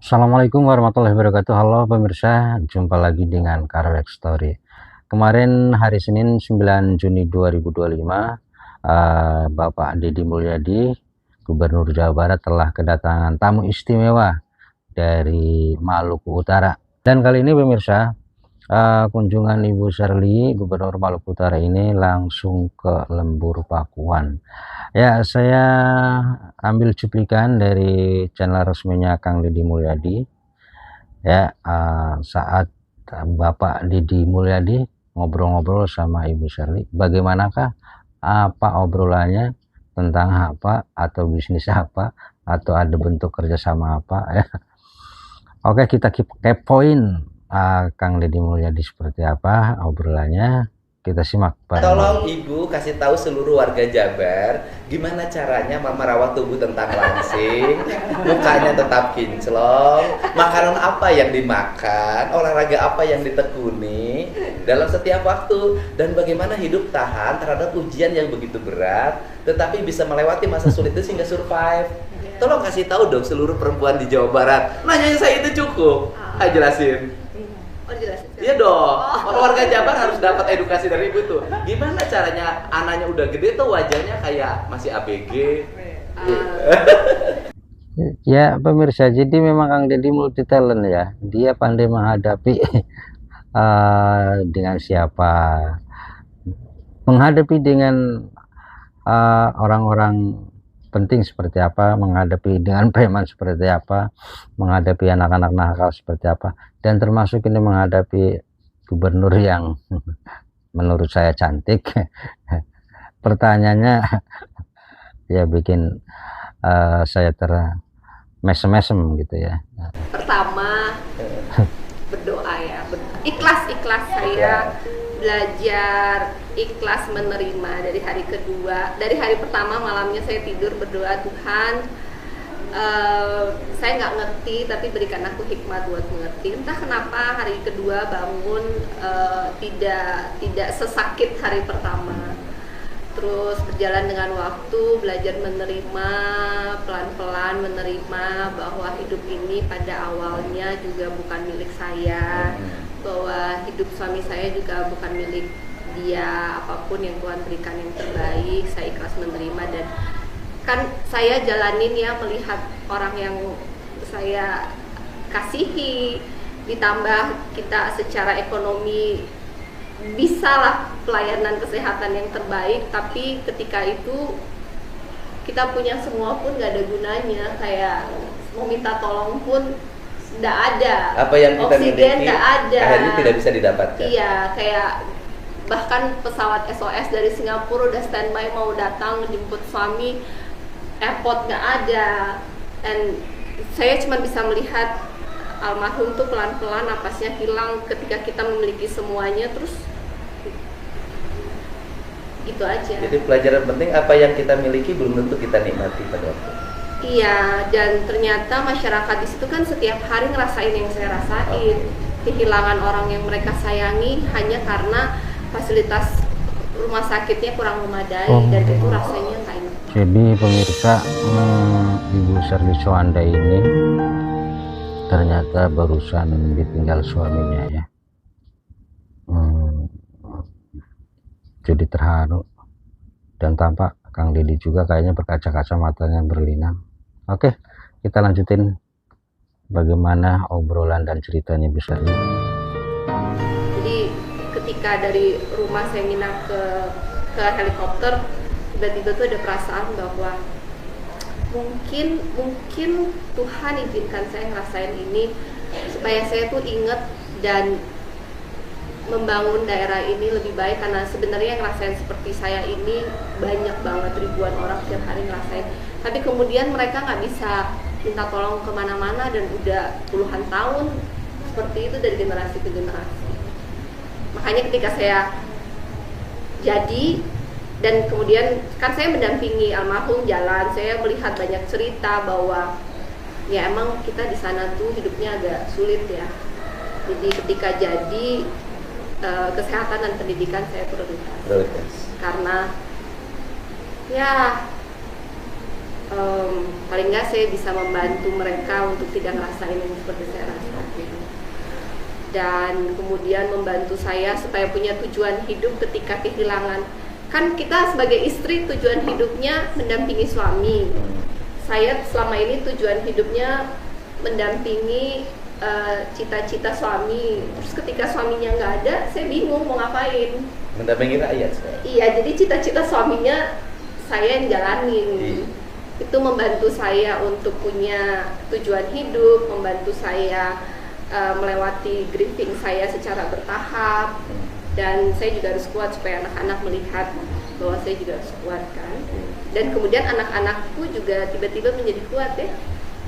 Assalamualaikum warahmatullahi wabarakatuh. Halo pemirsa, jumpa lagi dengan Karwek Story. Kemarin hari Senin 9 Juni 2025, Bapak Deddy Mulyadi, Gubernur Jawa Barat telah kedatangan tamu istimewa dari Maluku Utara. Dan kali ini pemirsa, kunjungan Ibu Sherly, Gubernur Maluku Utara ini langsung ke Lembur Pakuan. Ya, saya ambil cuplikan dari channel resminya Kang Deddy Mulyadi. Ya, saat Bapak Deddy Mulyadi ngobrol-ngobrol sama Ibu Sherly, bagaimanakah apa obrolannya, tentang apa atau bisnis apa atau ada bentuk kerjasama apa ya. Oke, kita kepoin Kang Deddy Mulyadi seperti apa obrolannya. Kita simak bareng. Tolong Ibu kasih tahu seluruh warga Jabar gimana caranya merawat tubuh tentang langsing, mukanya tetap kinclong, makanan apa yang dimakan, olahraga apa yang ditekuni dalam setiap waktu, dan bagaimana hidup tahan terhadap ujian yang begitu berat tetapi bisa melewati masa sulit itu sehingga survive. Tolong kasih tahu dong seluruh perempuan di Jawa Barat. Nanya saya itu cukup. Ayo jelasin. Oh, jelasin. Iya dong, warga Jabar harus dapat edukasi dari Ibu tuh. Gimana caranya anaknya udah gede tuh wajahnya kayak masih ABG. Ya pemirsa, jadi memang Kang Deddy multi talent ya. Dia pandai menghadapi dengan siapa, menghadapi dengan orang-orang penting seperti apa, menghadapi dengan preman seperti apa, menghadapi anak-anak nakal seperti apa, dan termasuk ini menghadapi gubernur yang menurut saya cantik. Pertanyaannya ya bikin saya mesem-mesem gitu ya. Pertama, berdoa ya, ikhlas saya belajar ikhlas menerima. Dari hari kedua, dari hari pertama malamnya saya tidur berdoa, Tuhan, saya nggak ngerti tapi berikan aku hikmat buat mengerti. Entah kenapa hari kedua bangun tidak sesakit hari pertama. Terus berjalan dengan waktu, belajar menerima, pelan-pelan menerima bahwa hidup ini pada awalnya juga bukan milik saya, bahwa hidup suami saya juga bukan milik dia. Apapun yang Tuhan berikan yang terbaik, saya ikhlas menerima. Dan kan saya jalanin ya, melihat orang yang saya kasihi, ditambah kita secara ekonomi bisalah pelayanan kesehatan yang terbaik, tapi ketika itu kita punya semua pun gak ada gunanya, kayak mau minta tolong pun gak ada, Apa yang kita oksigen miliki gak ada, akhirnya tidak bisa didapatkan. Iya, kayak bahkan pesawat SOS dari Singapura udah standby mau datang menjemput suami, airport gak ada. Dan saya cuma bisa melihat almarhum tuh pelan-pelan napasnya hilang ketika kita memiliki semuanya. Terus gitu aja. Jadi pelajaran penting, apa yang kita miliki belum tentu kita nikmati pada waktu. Iya, dan ternyata masyarakat di situ kan setiap hari ngerasain yang saya rasain, kehilangan orang yang mereka sayangi hanya karena fasilitas rumah sakitnya kurang memadai, dan itu rasanya nggak enak. Jadi pemirsa, Ibu Sherly Soanda ini ternyata barusan ditinggal suaminya ya. Jadi terharu, dan tampak Kang Deddy juga kayaknya berkaca-kaca, matanya berlinang. Oke, kita lanjutin bagaimana obrolan dan ceritanya Ibu Sherly. Jadi ketika dari rumah saya minat ke helikopter, tiba-tiba tuh ada perasaan bahwa mungkin Tuhan izinkan saya ngerasain ini supaya saya tuh inget dan membangun daerah ini lebih baik. Karena sebenarnya yang ngerasain seperti saya ini banyak banget, ribuan orang setiap hari ngerasain, tapi kemudian mereka nggak bisa minta tolong kemana-mana, dan udah puluhan tahun seperti itu dari generasi ke generasi. Makanya ketika saya jadi, dan kemudian kan saya mendampingi almarhum jalan, saya melihat banyak cerita bahwa ya emang kita di sana tuh hidupnya agak sulit ya. Jadi ketika jadi, kesehatan dan pendidikan saya prioritas. Karena ya paling nggak saya bisa membantu mereka untuk tidak ngerasain yang seperti saya rasain, dan kemudian membantu saya supaya punya tujuan hidup ketika kehilangan. Kan kita sebagai istri tujuan hidupnya mendampingi suami. Saya selama ini tujuan hidupnya mendampingi cita-cita suami. Terus ketika suaminya nggak ada, saya bingung mau ngapain. Mendampingi rakyat. Iya, jadi cita-cita suaminya saya yang jalanin. Itu membantu saya untuk punya tujuan hidup, membantu saya melewati grieving saya secara bertahap. Dan saya juga harus kuat supaya anak-anak melihat bahwa saya juga harus kuat kan. Dan kemudian anak-anakku juga tiba-tiba menjadi kuat ya.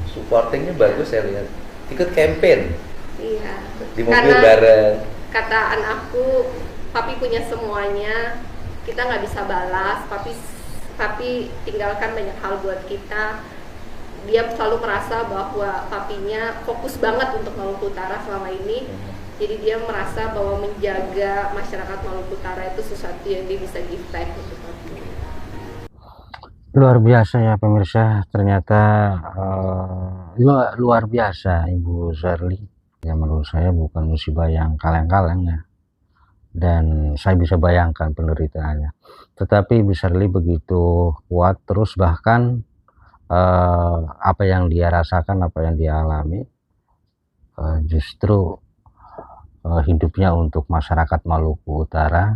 Supportingnya bagus saya lihat. Ikut campaign. Iya. Di mobil bareng. Kata anakku, papi punya semuanya, kita nggak bisa balas, papi tinggalkan banyak hal buat kita. Dia selalu merasa bahwa papinya fokus banget untuk Maluku Utara selama ini. Jadi dia merasa bahwa menjaga masyarakat Maluku Utara itu sesuatu yang dia bisa give back untuk papi. Luar biasa ya pemirsa, ternyata luar biasa Ibu Sherly. Ya menurut saya bukan musibah yang kaleng-kaleng ya. Dan saya bisa bayangkan penderitaannya. Tetapi Ibu Sherly begitu kuat terus, bahkan apa yang dia rasakan, apa yang dia alami, justru hidupnya untuk masyarakat Maluku Utara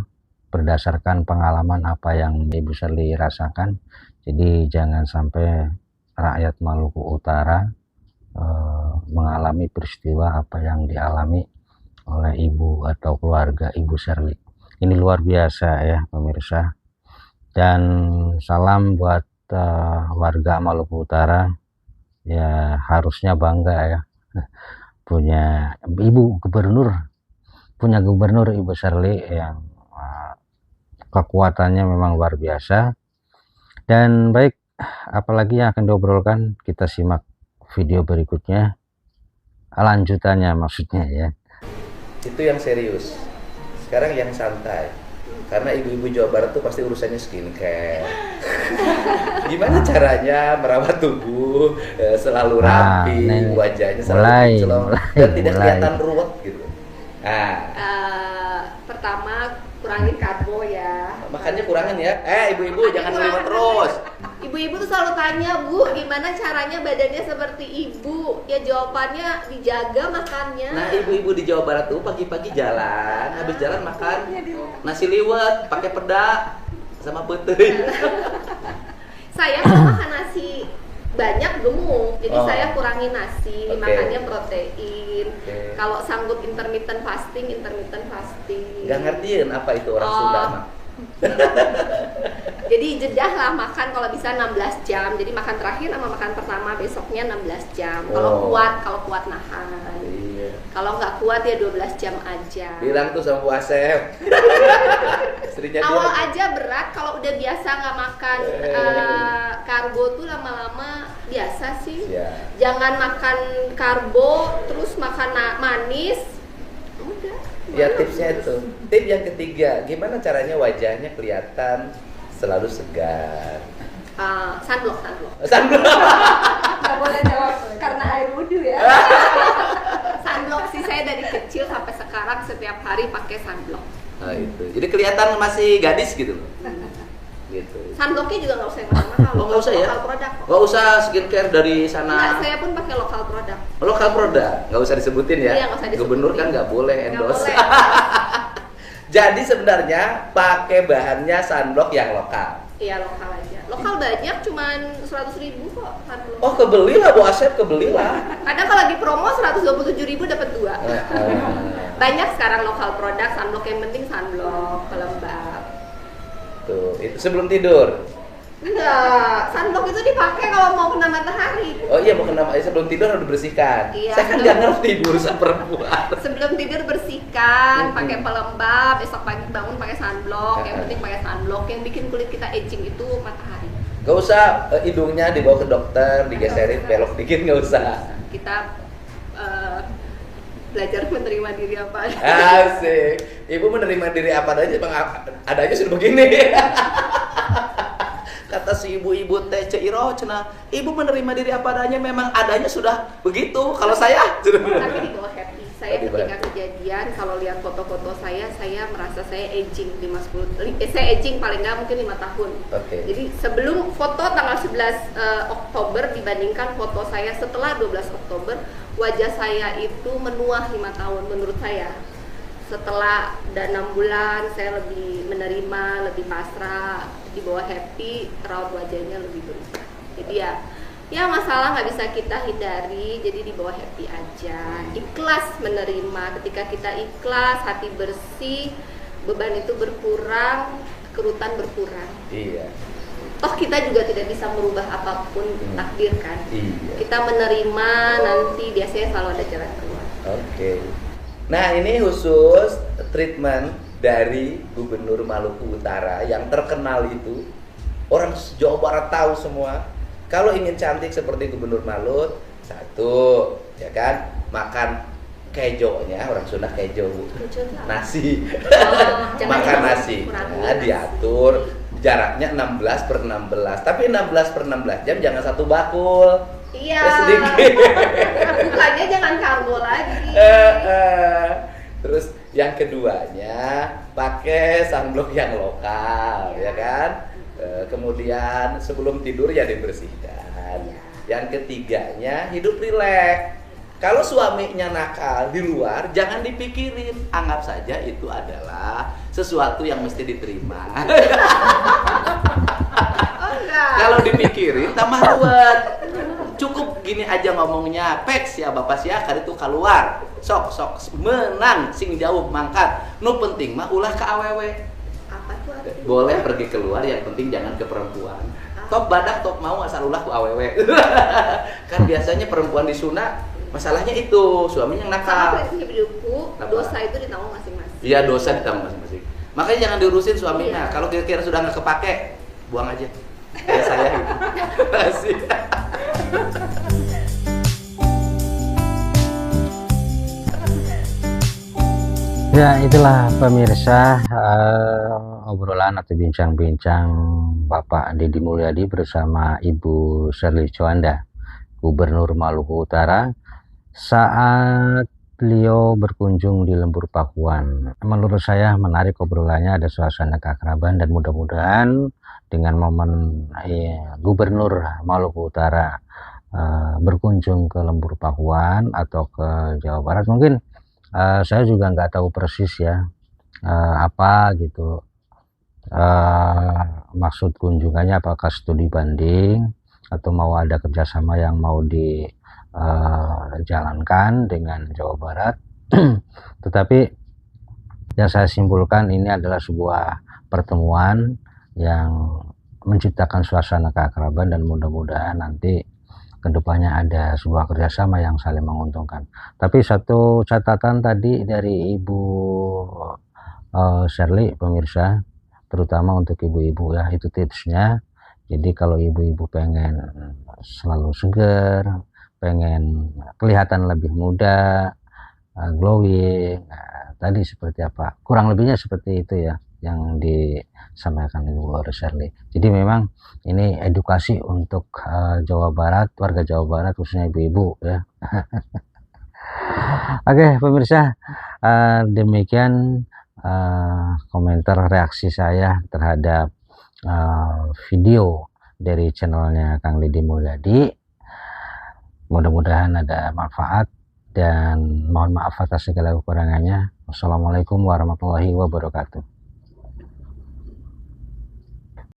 berdasarkan pengalaman apa yang Ibu Sherly rasakan. Jadi jangan sampai rakyat Maluku Utara mengalami peristiwa apa yang dialami oleh ibu atau keluarga Ibu Sherly. Ini luar biasa ya pemirsa. Dan salam buat warga Maluku Utara, ya harusnya bangga ya punya gubernur Ibu Sherly yang kekuatannya memang luar biasa. Dan baik, apalagi yang akan diobrolkan, kita simak video berikutnya, lanjutannya maksudnya ya. Itu yang serius. Sekarang yang santai. Karena ibu-ibu Jawa Barat tuh pasti urusannya skincare. Gimana caranya merawat tubuh selalu rapi, wajahnya selalu kinclong dan tidak kelihatan ruwet gitu. Pertama kurangin karbo ya. Makanya kurangin ya. Ibu-ibu jangan terima terus. Ibu-ibu tuh selalu tanya, Bu, gimana caranya badannya seperti ibu? Ya jawabannya dijaga makannya. Nah, ibu-ibu di Jawa Barat tuh pagi-pagi jalan, habis jalan makan nasi liwet pakai peda sama putih. Saya kalau makan nasi banyak gemuk, jadi saya kurangi nasi, makannya protein. Kalau sanggup intermittent fasting. Gak ngertiin apa itu orang Sunda mah. Jadi jedah lah makan kalau bisa 16 jam. Jadi makan terakhir sama makan pertama besoknya 16 jam. Kalau kuat nahan. Iya. Kalau nggak kuat ya 12 jam aja. Bilang tuh sama Bu Asep. Awal aja berat, kalau udah biasa nggak makan karbo tuh lama-lama biasa sih. Yeah. Jangan makan karbo terus makan manis. Udah. Ya tipsnya itu. Tip yang ketiga, gimana caranya wajahnya kelihatan selalu segar? Sunblock. Nggak boleh jawab karena air wudhu ya. Sunblock sih, saya dari kecil sampai sekarang setiap hari pakai sunblock. Itu. Jadi kelihatan masih gadis gitu loh. Gitu. Sunblocknya juga nggak usah yang mahal-mahal. Nggak usah ya? Lokal produk. Nggak usah skincare dari sana. Nggak, saya pun pakai lokal produk. Lokal produk, nggak usah disebutin ya. Iya, nggak usah disebutin. Gubernur kan nggak boleh endorse. Nggak boleh. Jadi sebenarnya pakai bahannya sunblock yang lokal. Iya, lokal aja. Lokal banyak, cuman 100.000 kok sunblock. Oh, kebeli lah Bu Asep, kebeli lah. Kadang kalau di promo 127.000 dapat 2. Banyak sekarang lokal produk sunblock, yang penting sunblock pelembab. Tuh, itu sebelum tidur. Enggak, sunblock itu dipakai kalau mau kena matahari. Oh iya, mau kena sebelum tidur harus dibersihkan. Iya, saya kan nggak ngerti urusan perempuan. Sebelum tidur bersihkan, pakai pelembab, besok pagi bangun pakai sunblock. Yang penting pakai sunblock. Yang bikin kulit kita aging itu matahari. Gak usah hidungnya dibawa ke dokter, digeserin belok dikit, nggak usah. Kita belajar menerima diri apa aja. Asik. Ibu menerima diri apa aja, Bang, adanya sudah begini. kata si ibu-ibu teh Ceiroh cenah, ibu menerima diri apa adanya, memang adanya sudah begitu. Kalau saya Tapi dibawa happy. Saya Dibawa ketika kejadian, kalau lihat foto-foto saya merasa saya aging 5-10, saya aging paling nggak mungkin 5 tahun. Oke. Jadi sebelum foto tanggal 11 Oktober dibandingkan foto saya setelah 12 Oktober, wajah saya itu menua 5 tahun menurut saya. Setelah dan 6 bulan saya lebih menerima, lebih pasrah, dibawa happy, raut wajahnya lebih berubah. Jadi ya masalah nggak bisa kita hindari, jadi dibawa happy aja, ikhlas menerima. Ketika kita ikhlas, hati bersih, beban itu berkurang, kerutan berkurang. Iya. Toh kita juga tidak bisa merubah apapun takdir kan. Iya. Kita menerima, nanti biasanya selalu ada jalan keluar. Oke. Nah, ini khusus treatment dari Gubernur Maluku Utara yang terkenal itu. Orang Jawa Barat tahu semua. Kalau ingin cantik seperti Gubernur Malut, satu, ya kan, makan kejonya, orang Sunda kejo, nasi, makan nasi, nah, diatur jaraknya 16/16, tapi 16/16 jam jangan satu bakul, Iya. sedikit. Bukannya jangan karbo lagi. Terus yang keduanya pakai sunblock yang lokal, ya kan. Kemudian sebelum tidur ya dibersihkan. Yang ketiganya hidup rileks. Kalau suaminya nakal di luar, jangan dipikirin, anggap saja itu adalah sesuatu yang mesti diterima. Kalau dipikirin tambah ruwet. Cukup gini aja ngomongnya, peks ya bapak siakar itu keluar, sok menang sing jauh mangkat. Nu penting mah ulah ke awewe. Apa tuh artinya? Boleh pergi keluar, yang penting jangan ke perempuan. Top badak, top mau asal ulah ku awewe. Kan biasanya perempuan di Sunda masalahnya itu suaminya yang Sama nakal. prinsip hidupku, Apa? dosa itu ditanggung masing-masing. Iya, dosa ditanggung masing-masing. Makanya jangan diurusin suaminya. Iya. Kalau kira-kira sudah nggak kepake, buang aja. Kayak saya gitu. Makasih. Ya, itulah pemirsa obrolan atau bincang-bincang Bapak Deddy Mulyadi bersama Ibu Shirley Juanda, Gubernur Maluku Utara, saat beliau berkunjung di Lembur Pakuan. Menurut saya menarik obrolannya, ada suasana keakraban, dan mudah-mudahan dengan momen Gubernur Maluku Utara berkunjung ke Lembur Pakuan atau ke Jawa Barat, mungkin saya juga nggak tahu persis ya apa gitu maksud kunjungannya, apakah studi banding atau mau ada kerjasama yang mau dijalankan dengan Jawa Barat. Tetapi yang saya simpulkan ini adalah sebuah pertemuan yang menciptakan suasana keakraban, dan mudah-mudahan nanti kedepannya ada sebuah kerjasama yang saling menguntungkan. Tapi satu catatan tadi dari Ibu Shirley, pemirsa, terutama untuk ibu-ibu ya, itu tipsnya. Jadi kalau ibu-ibu pengen selalu segar, pengen kelihatan lebih muda, glowing, tadi seperti apa, kurang lebihnya seperti itu ya yang disampaikan Ibu Shirley. Jadi memang ini edukasi untuk Jawa Barat, warga Jawa Barat, khususnya ibu-ibu ya. Oke, pemirsa, demikian komentar reaksi saya terhadap video dari channelnya Kang Deddy Mulyadi. Mudah-mudahan ada manfaat, dan mohon maaf atas segala kekurangannya. Wassalamualaikum warahmatullahi wabarakatuh.